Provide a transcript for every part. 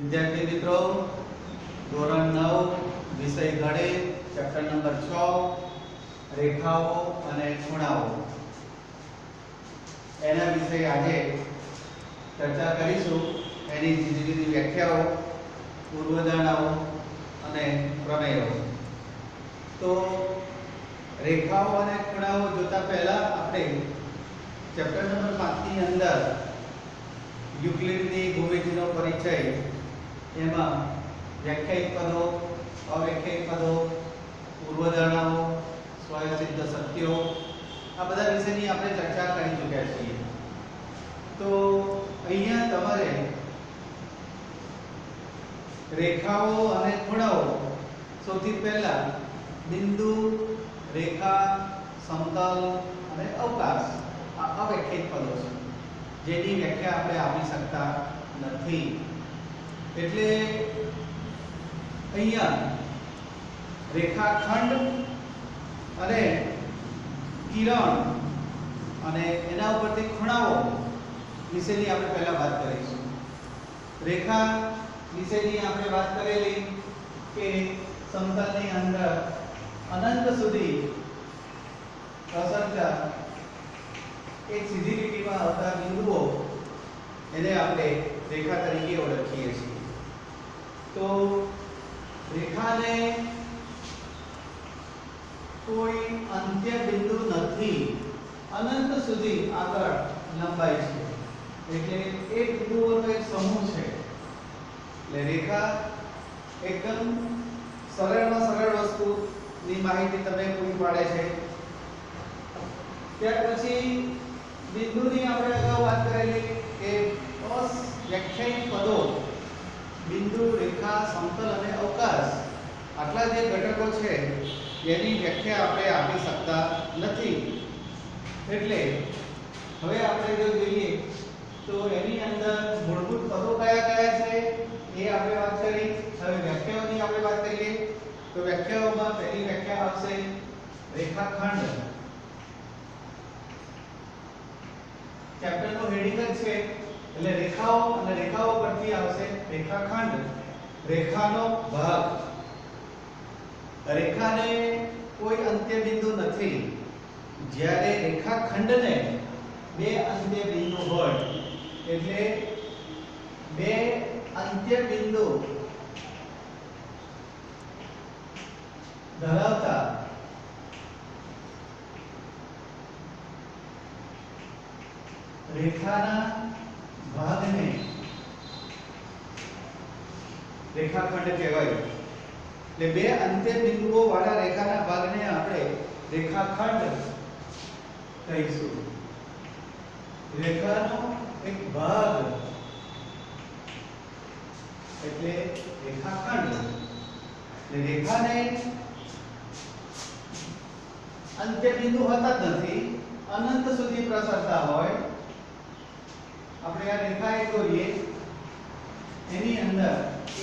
विद्यार्थी मित्रों, ધોરણ 9 વિષય ગણિત ચેપ્ટર નંબર 6 રેખાઓ અને ખૂણાઓ એના વિશે આજે ચર્ચા કરીશું. એની જુદી જુદી વ્યાખ્યાઓ, પૂર્વધારણાઓ અને પ્રમેયો. તો રેખાઓ અને ખૂણાઓ જોતા પહેલા આપણે ચેપ્ટર નંબર 5 ની અંદર યુક્લિડની ભૂમિતિનો પરિચય, એમાં વ્યાખ્યાયિત પદો, અવ્યાખ્યાયિત પદો, પૂર્વધારણાઓ, સ્વયંસિદ્ધ સત્યો, આ બધા વિશેની આપણે ચર્ચા કરી ચૂક્યા છીએ. તો અહીંયા તમારે રેખાઓ અને ખૂણાઓ, સૌથી પહેલા બિંદુ, રેખા, સમતલ અને અવકાશ આ અવ્યાખ્યાયિત પદો છે, જેની વ્યાખ્યા આપણે આપી શકતા નથી. એટલે અહીંયા રેખાખંડ અને કિરણ અને એના ઉપરથી ખૂણાઓ વિશેની આપણે પહેલા વાત કરીશું. રેખા વિશેની આપણે વાત કરેલી કે સમતલની અંદર અનંત સુધી પ્રસરતા એક સીધી લીટીમાં આવતા બિંદુઓ, એને આપણે રેખા તરીકે ઓળખીએ છીએ. તો રેખાને કોઈ અંત્ય બિંદુ નથી, અનંત સુધી આગળ લંબાય છે. એટલે એક બિંદુઓનો એક સમૂહ છે. એટલે રેખા એકદમ સરળમાં સરળ વસ્તુની માહિતી તમને પૂરી પાડે છે. ત્યાર પછી બિંદુની આપણે અગાઉ વાત કરેલી કે અવ્યાખ્યાયિત પદો, બિંદુ, રેખા, સમતલ અને અવકાશ, આટલા જે ઘટકો છે એની વ્યાખ્યા આપણે આપી શકતા નથી. એટલે હવે આપણે જો જોઈએ તો એની અંદર મૂળભૂત પદો કયા કયા છે એ આપણે વાત કરી. હવે વ્યાખ્યાઓની આપણે વાત કરીએ તો વ્યાખ્યાઓમાં પહેલી વ્યાખ્યા આવશે રેખાખંડ. ચેપ્ટરનું હેડિંગ જ છે એટલે રેખાઓ અને રેખાઓ પરથી આવશે રેખાખંડ, રેખાનો ભાગ. રેખાને કોઈ અંત્ય બિંદુ નથી. જ્યારે રેખાખંડને બે અંત્ય બિંદુ હોય, એટલે બે અંત્ય બિંદુ ધરાવતા રેખાના ભાગને રેખાખંડ કહેવાય. એટલે બે અંત્ય બિંદુઓ વાળા રેખાના ભાગને આપણે રેખાખંડ કહીશું. રેખાનો એક ભાગ એટલે રેખાખંડ. એટલે રેખાને અંત્ય બિંદુ હોતા જ નથી, અનંત સુધી પ્રસરતા હોય. આપણે આ રેખા એક દોરીએ, એની અંદર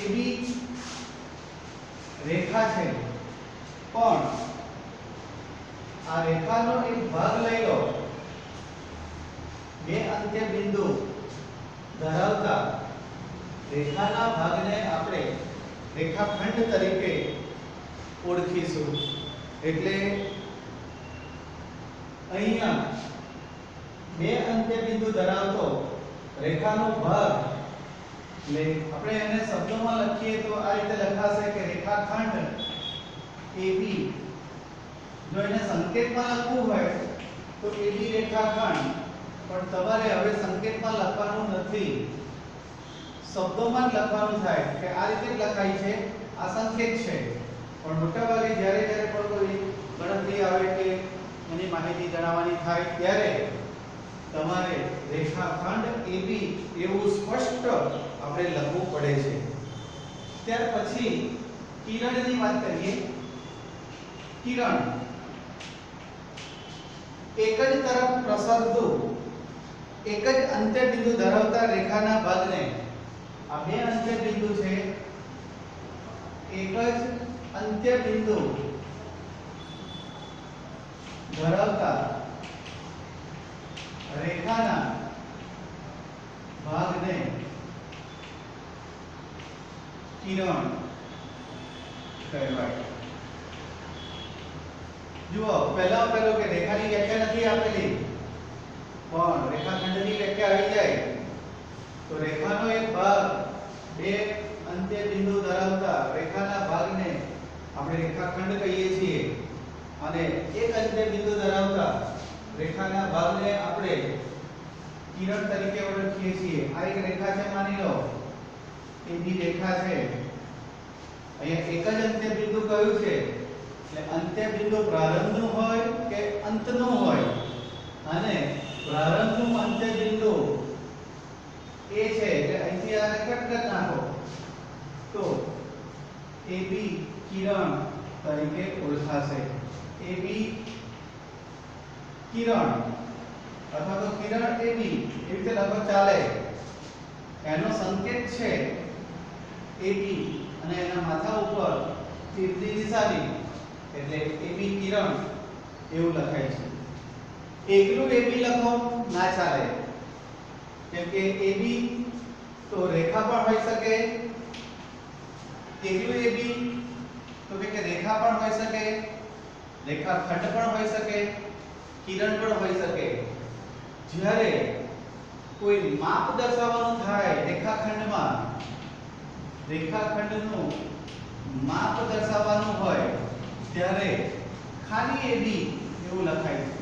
AB રેખા છે, પણ આ રેખાનો એક ભાગ લઈ લો, બે અંત્ય બિંદુ ધરાવતા રેખાના ભાગને આપણે રેખાખંડ તરીકે ઓળખીશું. એટલે અહીંયા બે અંત્ય બિંદુ ધરાવતો રેખાનો ભાગ, એટલે આપણે એને શબ્દોમાં લખીએ તો આ રીતે લખાશે કે રેખાખંડ AB. જો એને સંકેતમાં લખવું હોય તો AB રેખાખંડ, પણ તમારે હવે સંકેતમાં લખવાનું નથી, શબ્દોમાં જ લખવાનું થાય કે આ રીતે જ લખાય છે, આ સંકેત છે. પણ મોટાભાગે જ્યારે જ્યારે પણ કોઈ ગણતરી આવે કે એની માહિતી જણાવવાની થાય ત્યારે તમારે રેખાખંડ AB એવું સ્પષ્ટ આપણે લખવું પડે છે. ત્યાર પછી કિરણની વાત કરીએ. કિરણ એક જ તરફ પ્રસરતું, એક જ અંત્ય બિંદુ ધરાવતા રેખાના ભાગને, આ બે અંત્ય બિંદુ છે, એક જ અંત્ય બિંદુ ધરાવતા રેખાના ભાગને કિરણ કહેવાય. જુઓ પહેલો કે રેખાની વ્યાખ્યા નથી આપેલી પણ રેખાખંડની વ્યાખ્યા આવી જાય તો રેખાનો એક ભાગ બે અંત્ય બિંદુ ધરાવતા રેખાના ભાગને આપણે રેખાખંડ કહીએ છીએ અને એક અંત્ય બિંદુ ધરાવતા રેખાના ભાગને આપણે કિરણ તરીકે ઓળખીએ છીએ. આ એક રેખા છે, માની લો AB રેખા છે. અહીંયા એક જ અંત્ય બિંદુ કયું છે એટલે અંત્ય બિંદુ પ્રારંભનું હોય કે અંતનું હોય અને પ્રારંભનું અંત્ય બિંદુ એ છે એટલે અહીંથી આને કટ કરી નાખો તો AB કિરણ તરીકે ઓળખાશે. AB કિરણ અથવા તો કિરણ AB એવી રીતે લખો ચાલે. એનો સંકેત છે AB અને એના માથા ઉપર તીરની નિશાની એટલે AB કિરણ એવું લખાય છે. એકલું AB લખો ના ચાલે કેમ કે AB તો રેખા પણ હોઈ શકે, એકલું AB તો કે રેખા પણ હોઈ શકે, રેખાખંડ પણ હોઈ શકે, કિરણ પણ હોઈ શકે. જ્યારે કોઈ માપ દર્શાવવાનું થાય રેખાખંડમાં, રેખાખંડનું માપ દર્શાવવાનું હોય ત્યારે ખાલી AB એવું લખાય છે.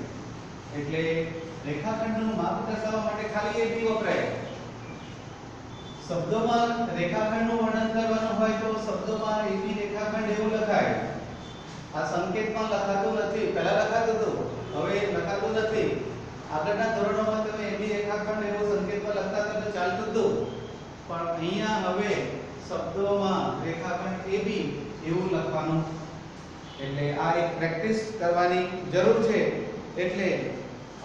એટલે રેખાખંડનું માપ દર્શાવવા માટે ખાલી AB વપરાય. શબ્દોમાં રેખાખંડનું વર્ણન કરવાનું હોય તો શબ્દોમાં AB રેખાખંડ એવું લખાય. આ સંકેતમાં લખાતું નથી, પહેલા લખાતું હતું, હવે લખાતું નથી. આગળના ધોરણોમાં તમે AB રેખાખંડ એવો સંકેતમાં લખતા હતા તો ચાલતું હતું, પણ અહીંયા હવે શબ્દોમાં રેખાખંડ AB એવું લખવાનું. એટલે આ એક પ્રેક્ટિસ કરવાની જરૂર છે. એટલે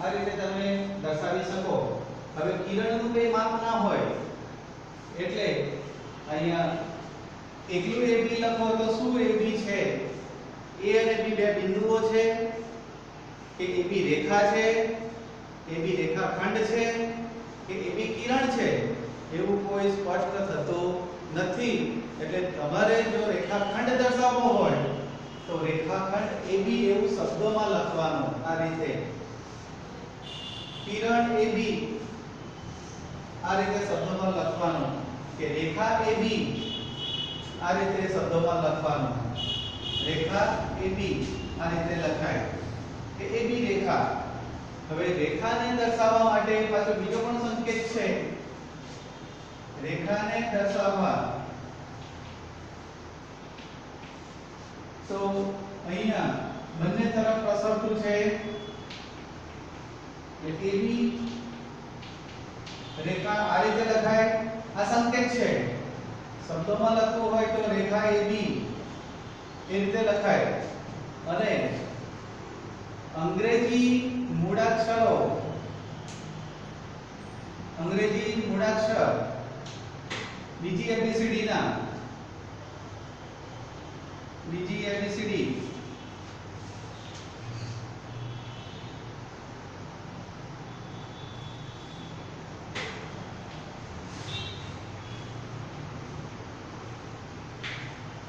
આ રીતે તમે દર્શાવી શકો. હવે કિરણનું કોઈ માપ ના હોય એટલે અહીંયા એકલું AB લખો તો શું AB છે? A અને B બે બિંદુઓ છે કે AB રેખા છે, AB રેખાખંડ છે કે AB કિરણ છે એવું કોઈ સ્પષ્ટ થતું નથી. એટલે તમારે જો રેખાખંડ દર્શાવવો હોય તો રેખાખંડ AB એવું શબ્દોમાં લખવાનું. આ રીતે કિરણ AB આ રીતે શબ્દોમાં લખવાનું કે રેખા AB આ રીતે શબ્દોમાં લખવાનું. રેખા AB આ રીતે લખાય કે AB રેખા. હવે રેખાને દર્શાવવા માટે પાછો બીજો પણ સંકેત છે. રેખાને દર્શાવવા તો અહીંયા બંને તરફ પ્રસરતું છે એટલે AB રેખા આ રીતે લખાય. આ સંકેત છે. શબ્દોમાં લખવું હોય તો રેખા AB એ રીતે લખાય. અને અંગ્રેજી મૂળાક્ષર બીજી ABCD ના બીજી ABCD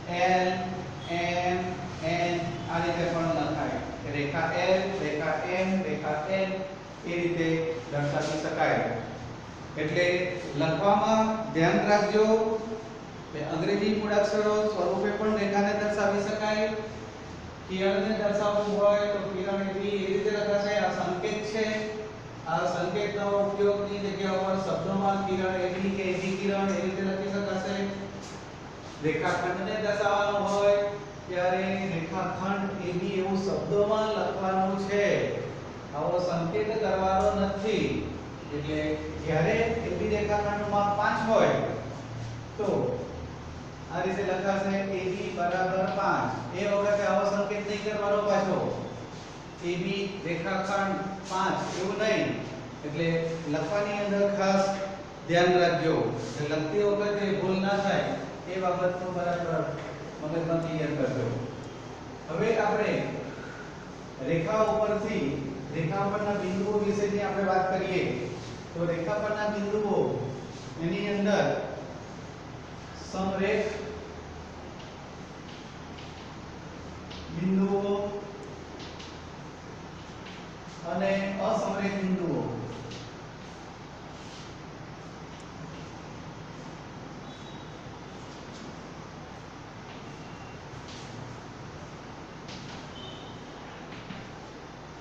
L M N આ રીતે પણ લખાય. રેખા L, રેખા M, રેખા N એ રીતે દર્શાવી શકાય. એટલે લખવામાં ધ્યાન રાખજો કે અંગ્રેજી મૂળાક્ષરો સ્વરૂપે પણ રેખાને દર્શાવી શકાય. કિરણને દર્શાવવું હોય તો કિરણ AB એ રીતે લખાશે. આ સંકેત છે. આ સંકેતનો ઉપયોગની જગ્યા પર શબ્દોમાં કિરણ AB કે AB કિરણ એ રીતે લખી શકાશે. રેખાખંડને દર્શાવવાનું હોય ત્યારે રેખાખંડ AB એવું શબ્દોમાં લખવાનું છે. આવો સંકેત કરવાનો નથી. એટલે જ્યારે AB રેખાખંડનું માપ 5 હોય તો આ રીતે લખાશે AB બરાબર 5. એ વખતે આવો સંકેત નહીં કરવાનો પાછો. AB રેખાખંડ 5 એવું નહીં. એટલે લખવાની અંદર ખાસ ધ્યાન રાખજો. લખતી વખતે ભૂલ ના થાય એ બાબતનું બરાબર મગજમાં ક્લિયર કરજો. હવે આપણે રેખા ઉપરથી રેખા પરના બિંદુઓ વિશેની આપણે વાત કરીએ તો રેખા પરના બિંદુઓ એની અંદર સમરેખ અસમરેખ બિંદુઓ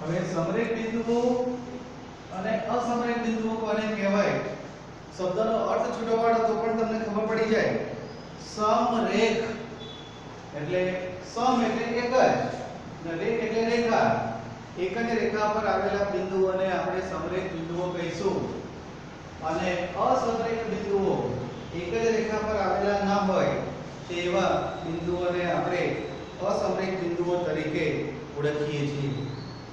હવે સમરેખ બિંદુઓ અને અસમરેખ બિંદુઓ કોને કહેવાય શબ્દનો અર્થ છૂટો પાડો તો પણ તમને ખબર પડી જાય સમરેખ એટલે સમ એટલે એક જ અને રેખ એટલે રેખા એક જ રેખા પર આવેલા બિંદુઓને આપણે સમરેખ બિંદુઓ કહીશું અને અસમરેખ બિંદુઓ એક જ રેખા પર આવેલા ન હોય તેવા બિંદુઓને આપણે અસમરેખ બિંદુઓ તરીકે ઓળખીએ છીએ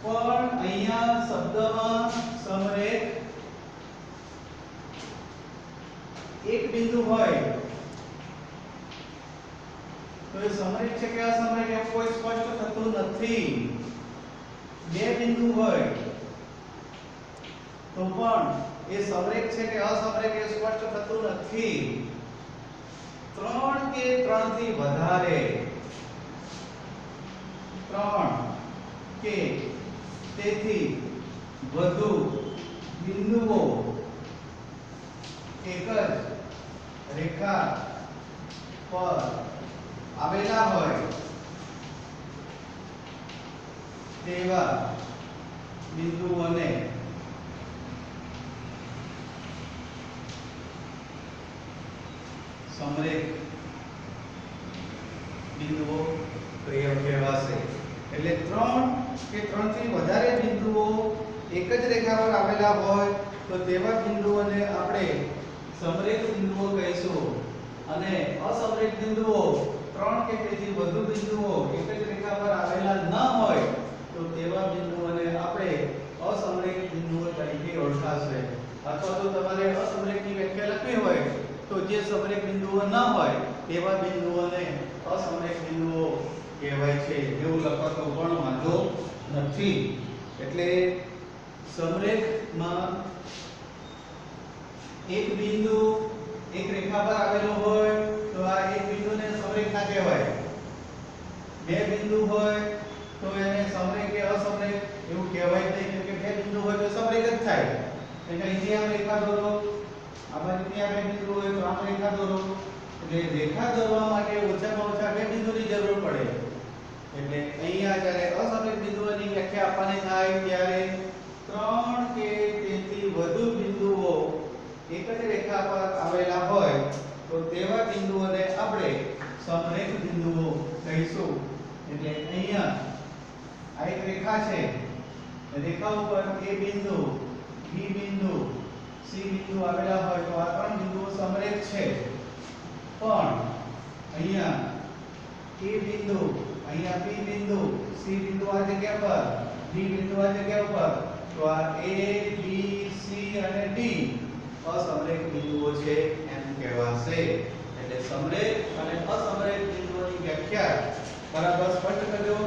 પણ અહીંયા શબ્દમાં સમરેખ એક બિંદુ હોય તો એ સમરેખ છે કે અસમરેખ એવું કોઈ સ્પષ્ટ થતું નથી બે બિંદુ હોય તો પણ એ સમરેખ છે કે અસમરેખ એ સ્પષ્ટ થતું નથી ત્રણ કે ત્રણથી વધારે ત્રણ કે તેથી વધુ બિંદુઓ એક જ રેખા પર આવેલા હોય તેવા બિંદુઓને સમરેખ બિંદુઓ કહેવાશે એટલે ત્રણ કે ત્રણથી વધારે બિંદુઓ એક જ રેખા પર આવેલા હોય તો તેવા બિંદુઓને આપણે સમરેખ બિંદુઓ કહીશું અને અસમરેખ બિંદુઓ ત્રણ કે તેથી વધુ બિંદુઓ એક જ રેખા પર આવેલા ન હોય તો તેવા બિંદુઓને આપણે અસમરેખ બિંદુઓ તરીકે ઓળખાશે અથવા તો તમારે અસમરેખની વ્યાખ્યા લખવી હોય તો જે સમરેખ બિંદુઓ ન હોય તેવા બિંદુઓને અસમરેખ બિંદુઓ કહેવાય છે એવું લખતો પણ વાંધો નથી એટલે સમરેખમાં એક બિંદુ એક રેખા પર આવેલો હોય તો આ એક બિંદુને સમરેખા કહેવાય બે બિંદુ હોય તો એને સમરેખ કે અસમરેખ એવું કહેવાય નહીં કે બે બિંદુ હોય તો સમરેખ જ થાય એટલે અહીંથી આમ રેખા દોરો આ બાજુથી આ બે બિંદુ હોય તો આમ રેખા દોરો એટલે રેખા દોરવા માટે ઓછામાં ઓછા બે બિંદુની જરૂર પડે એટલે અહીંયા જ્યારે અસમરેખ બિંદુઓની વ્યાખ્યા આપવાની થાય ત્યારે ત્રણ કે તેથી વધુ બિંદુઓ એક જ રેખા પર આવેલા હોય તો તેવા બિંદુઓને આપણે સમરેખ બિંદુઓ કહીશું એટલે અહીંયા આ એક રેખા છે રેખા ઉપર A બિંદુ B બિંદુ C બિંદુ આવેલા હોય તો આ ત્રણ બિંદુઓ સમરેખ છે પણ અહીંયા A બિંદુ અહીંયા B બિંદુ C બિંદુ આ જગ્યા પર D બિંદુ આ જગ્યા પર તો આ A B C અને D અસમરેખ બિંદુઓ છે એમ કહેવાશે એટલે સમરેખ અને અસમરેખ બિંદુઓની વ્યાખ્યા બરાબર સ્પષ્ટ કરજો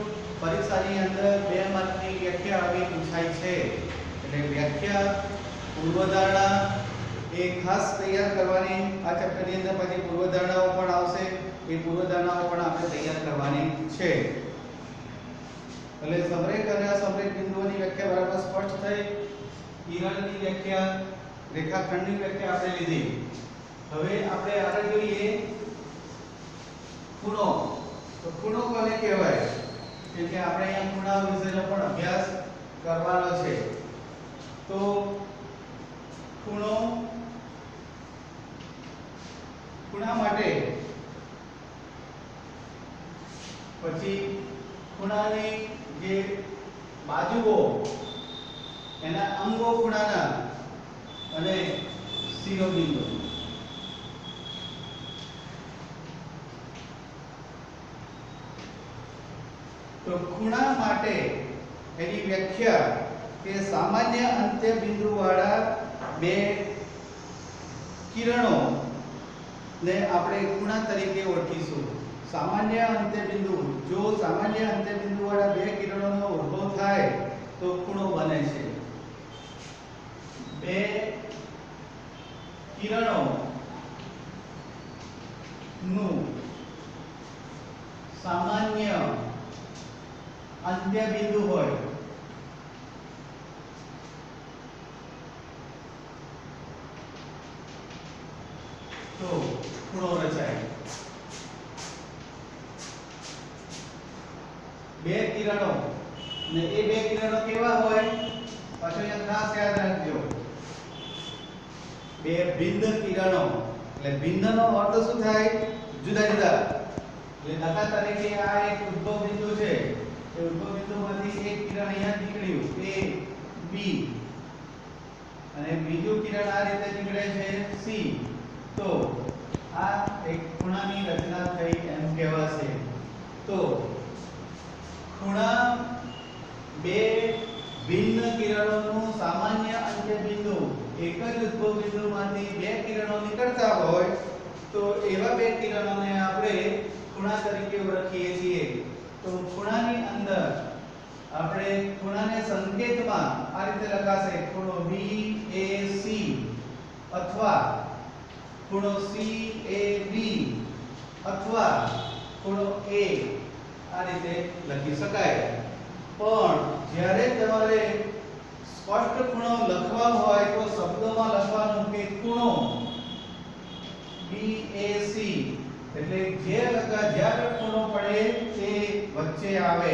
પરીક્ષાની અંદર 2 માર્કની વ્યાખ્યા આવી પૂછાય છે એટલે વ્યાખ્યા પૂર્વધારણા એ ખાસ તૈયાર કરવાની આ ચેપ્ટરની અંદર પછી પૂર્વધારણાઓ પણ આવશે એ પૂર્વધારણાઓ પણ આપણે તૈયાર કરવાની છે એટલે સમરેખ અને અસમરેખ બિંદુઓની વ્યાખ્યા બરાબર સ્પષ્ટ થઈ કિરણની વ્યાખ્યા રેખાખંડની વ્યાખ્યા આપણે લીધી હવે આપણે આગળ જોઈએ ખૂણો તો ખૂણો કોને કહેવાય કેમ કે આપણે અહીંયા ખૂણા વિશેનો પણ અભ્યાસ કરવાનો છે તો ખૂણા માટે પછી ખૂણાની જે બાજુઓ એના અંગો ખૂણાના અને શિરોબિંદુ તો ખૂણા માટે એની વ્યાખ્યા કે સામાન્ય અંત્ય બિંદુ વાળા બે કિરણો ને આપણે ખૂણા તરીકે ઓળખીશું સામાન્ય અંત્ય બિંદુ જો સામાન્ય અંત્ય બિંદુ વાળા બે કિરણોનો ઉદ્ભવ થાય તો ખૂણો બને છે બે કિરણો નું સામાન્ય અંત્ય બિંદુ હોય બે કિરણો ને એ બે કિરણો કેવા હોય પાછો અહીંયા ખાસ યાદ રાખજો બે ભિન્ન કિરણો એટલે ભિન્નનો અર્થ શું થાય જુદા જુદા એટલે દાખલા તરીકે આ એક ઉદ્ભવ બિંદુ છે એ ઉદ્ભવ બિંદુમાંથી એક કિરણ અહીંયા નીકળ્યું A B અને બીજું કિરણ આ રીતે નીકળે છે C તો આ એક ખૂણાની રચના થઈ એમ કહેવાશે તો ખૂણા બે ભિન્ન કિરણોનું સામાન્ય અંત્ય બિંદુ એક જ ઉદ્ભવ બિંદુમાંથી બે કિરણો નીકળતા હોય તો એવા બે કિરણોને આપણે ખૂણા તરીકે ઓળખીએ છીએ તો ખૂણાની અંદર આપણે ખૂણાને સંકેતમાં આ રીતે લખાશે ખૂણો BAC અથવા ખૂણો CAB અથવા ખૂણો A આ રીતે લખી શકાય પણ જ્યારે તમારે સ્પષ્ટ ખૂણો લખવા હોય તો શબ્દોમાં લખવાનું કે ખૂણો BAC એટલે જે જ્યારે ખૂણો પડે તે વચ્ચે આવે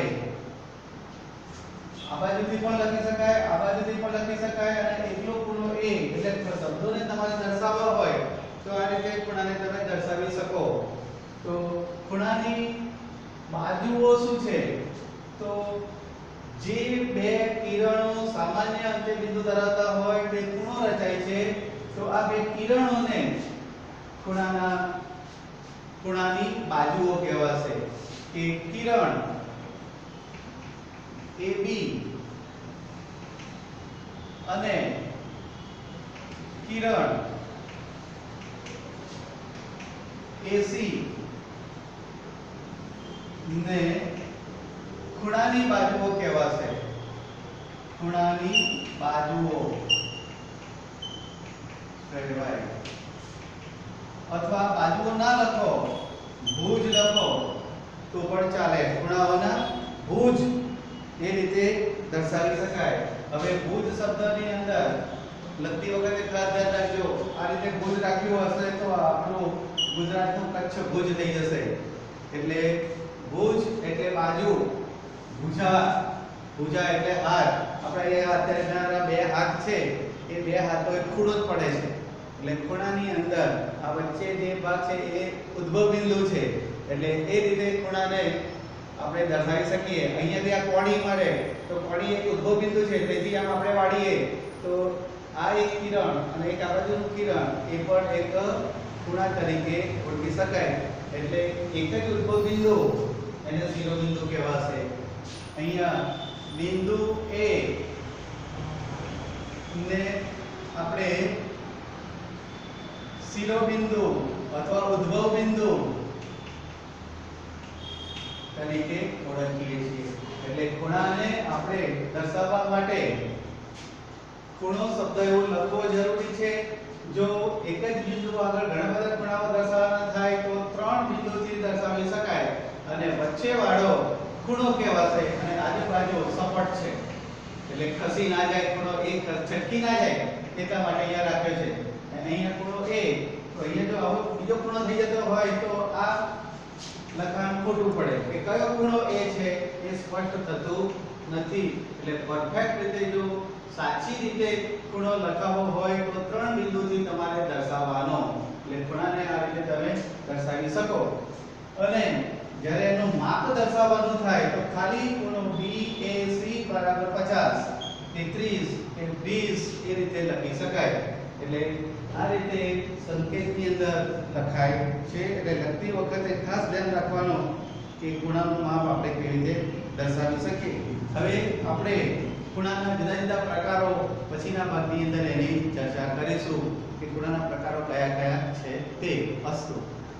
આ બાજુથી પણ લખી શકાય આ બાજુથી પણ લખી શકાય અને એકલો ખૂણો A એટલે શબ્દોને તમારે દર્શાવવા હોય તો આ રીતે ખૂણાને તમે દર્શાવી શકો તો ખૂણાની બાજુઓ શું છે તો જે બે કિરણો સામાન્ય અંત્ય બિંદુ ધરાવતા હોય તે ખૂણો રચાય છે તો આ બે કિરણોને ખૂણાની બાજુઓ કહેવાશે કે કિરણ AB અને કિરણ AC ને ખૂણાની બાજુઓ કહેવાશે ખૂણાની બાજુઓ કહેવાય અથવા બાજુઓ ના લખો ભુજ લખો તો પણ ચાલે ખૂણાઓના ભુજ એ રીતે દર્શાવી શકાય હવે ભુજ શબ્દની અંદર લખતી વખતે ખાસ ધ્યાન રાખજો આ રીતે ભુજ રાખ્યું હશે તો આપણું ગુજરાતનું કચ્છ ભુજ થઈ જશે એટલે ભુજ એટલે બાજુ ભુજા ભુજા એટલે હાથ આપણે એ અત્યારે બે હાથ છે એ બે હાથો એક ખૂણો જ પડે છે એટલે ખૂણાની અંદર આ વચ્ચે જે ભાગ છે એ ઉદ્ભવ બિંદુ છે એટલે એ રીતે ખૂણાને આપણે દર્શાવી શકીએ અહીંયાથી આ કોણી મળે તો કોણી એક ઉદ્ભવ બિંદુ છે તેથી આમ આપણે વાળીએ તો આ એક કિરણ અને એક આ બાજુનું કિરણ એ પણ એક ખૂણા તરીકે ઓળખી શકાય એટલે એક જ ઉદ્ભવ બિંદુ એને શિરોબિંદુ કહેવાશે અહીંયા બિંદુ A ને આપણે શિરોબિંદુ અથવા ઉદ્ભવ બિંદુ તરીકે ઓળખીએ છીએ એટલે ખૂણાને આપણે દર્શાવવા માટે ખૂણો શબ્દ એવો લખવો જરૂરી છે જો એક જ બિંદુ આગળ ઘણા બધા ખૂણાઓ દર્શાવવાના થાય તો ત્રણ બિંદુથી દર્શાવી શકાય અને વચ્ચે વાળો ખૂણો કહેવાશે અને આજુબાજુ સપાટ છે એટલે ખસી ના જાય ખૂણો એક છટકી ના જાય એટલા માટે અહીંયા રાખ્યો છે અને અહીંયા ખૂણો A તો અહીંયા જો આવો બીજો ખૂણો થઈ જતો હોય તો આ લખાણ ખોટું પડે કે કયો ખૂણો A છે એ સ્પષ્ટ થતું નથી એટલે પરફેક્ટ રીતે જો સાચી રીતે ખૂણો લખાવવો હોય તો ત્રણ બિંદુથી તમારે દર્શાવવાનો એટલે ખૂણાને આ રીતે તમે દર્શાવી શકો અને જ્યારે એનું માપ દર્શાવવાનું થાય તો ખાલી ખૂણો BAC બરાબર 50 કે 30 કે 20 એ રીતે લખી શકાય એટલે આ રીતે સંકેતની અંદર લખાય છે એટલે લખતી વખતે ખાસ ધ્યાન રાખવાનું કે ખૂણાનું માપ આપણે કેવી રીતે દર્શાવી શકીએ હવે આપણે ખૂણાના જુદા જુદા પ્રકારો પછીના ભાગની અંદર એની ચર્ચા કરીશું કે ખૂણાના પ્રકારો કયા કયા છે તે અસ્તુ